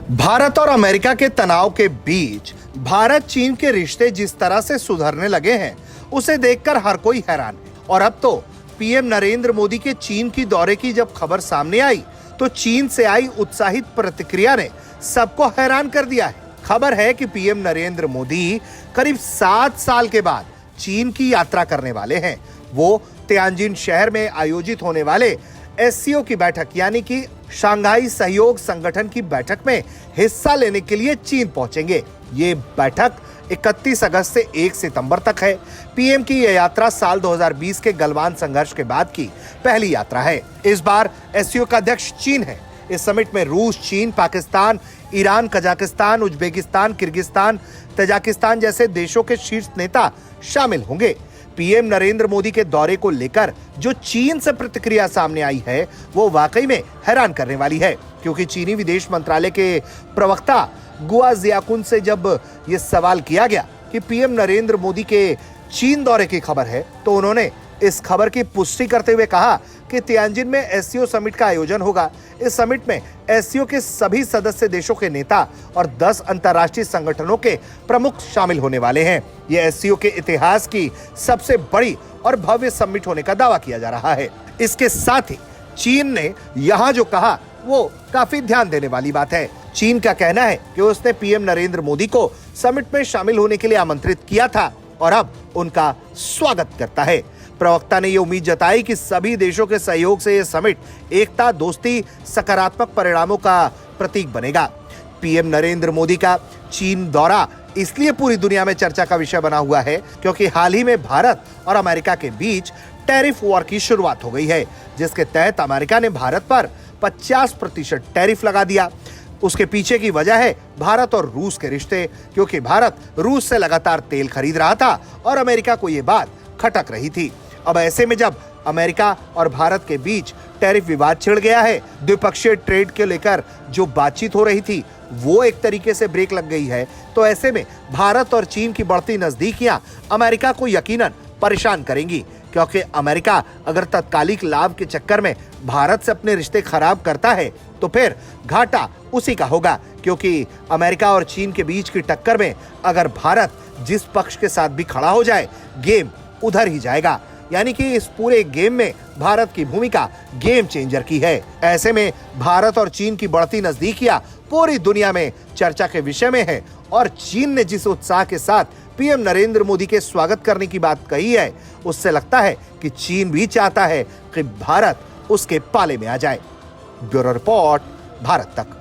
भारत और अमेरिका के तनाव के बीच भारत चीन के रिश्ते जिस तरह से सुधरने लगे हैं उसे देखकर हर कोई हैरान है। और अब तो पीएम नरेंद्र मोदी के चीन की दौरे की जब खबर सामने आई तो चीन से आई उत्साहित प्रतिक्रिया ने सबको हैरान कर दिया है। खबर है कि पीएम नरेंद्र मोदी करीब 7 साल के बाद चीन की यात्रा करने वाले हैं। वो तियानजिन शहर में आयोजित होने वाले एससीओ की बैठक यानी कि शंघाई सहयोग संगठन की बैठक में हिस्सा लेने के लिए चीन पहुंचेंगे। ये बैठक 31 अगस्त से 1 सितंबर तक है। पीएम की यह यात्रा साल 2020 के गलवान संघर्ष के बाद की पहली यात्रा है। इस बार एससीओ का अध्यक्ष चीन है। इस समिट में रूस, चीन, Pakistan, Iran, Kazakhstan, Uzbekistan, Kyrgyzstan, Tajikistan जैसे देशों के शीर्ष नेता शामिल होंगे। पीएम नरेंद्र मोदी के दौरे को लेकर जो चीन से प्रतिक्रिया सामने आई है वो वाकई में हैरान करने वाली है, क्योंकि चीनी विदेश मंत्रालय के प्रवक्ता गुआ जियाकुन से जब ये सवाल किया गया कि पीएम नरेंद्र मोदी के चीन दौरे की खबर है तो उन्होंने इस खबर की पुष्टि करते हुए कहा कि तियानजिन में एससीओ समिट का आयोजन होगा। इस समिट में एससीओ के सभी सदस्य देशों के नेता और 10 अंतर्राष्ट्रीय संगठनों के प्रमुख शामिल होने वाले हैं। यह एससीओ के इतिहास की सबसे बड़ी और भव्य समिट होने का दावा किया जा रहा है। इसके साथ ही चीन ने यहाँ जो कहा वो काफी ध्यान देने वाली बात है। चीन का कहना है कि उसने पीएम नरेंद्र मोदी को समिट में शामिल होने के लिए आमंत्रित किया था और अब उनका स्वागत करता है। प्रवक्ता ने यह उम्मीद जताई कि सभी देशों के सहयोग से यह समिट एकता, दोस्ती, सकारात्मक परिणामों का प्रतीक बनेगा। पीएम नरेंद्र मोदी का चीन दौरा इसलिए पूरी दुनिया में चर्चा का विषय बना हुआ है क्योंकि हाल ही में भारत और अमेरिका के बीच टैरिफ वॉर की शुरुआत हो गई है, जिसके तहत अमेरिका ने भारत पर 50% टैरिफ लगा दिया। उसके पीछे की वजह है भारत और रूस के रिश्ते, क्योंकि भारत रूस से लगातार तेल खरीद रहा था और अमेरिका को यह बात खटक रही थी। अब ऐसे में जब अमेरिका और भारत के बीच टैरिफ विवाद छिड़ गया है, द्विपक्षीय ट्रेड के लेकर जो बातचीत हो रही थी वो एक तरीके से ब्रेक लग गई है। तो ऐसे में भारत और चीन की बढ़ती नजदीकियां अमेरिका को यकीनन परेशान करेंगी, क्योंकि अमेरिका अगर तात्कालिक लाभ के चक्कर में भारत से अपने रिश्ते खराब करता है तो फिर घाटा उसी का होगा, क्योंकि अमेरिका और चीन के बीच की टक्कर में अगर भारत जिस पक्ष के साथ भी खड़ा हो जाए गेम उधर ही जाएगा। यानी कि इस पूरे गेम में भारत की भूमिका गेम चेंजर की है। ऐसे में भारत और चीन की बढ़ती नजदीकियां पूरी दुनिया में चर्चा के विषय में है और चीन ने जिस उत्साह के साथ पीएम नरेंद्र मोदी के स्वागत करने की बात कही है उससे लगता है कि चीन भी चाहता है कि भारत उसके पाले में आ जाए। ब्यूरो रिपोर्ट, भारत तक।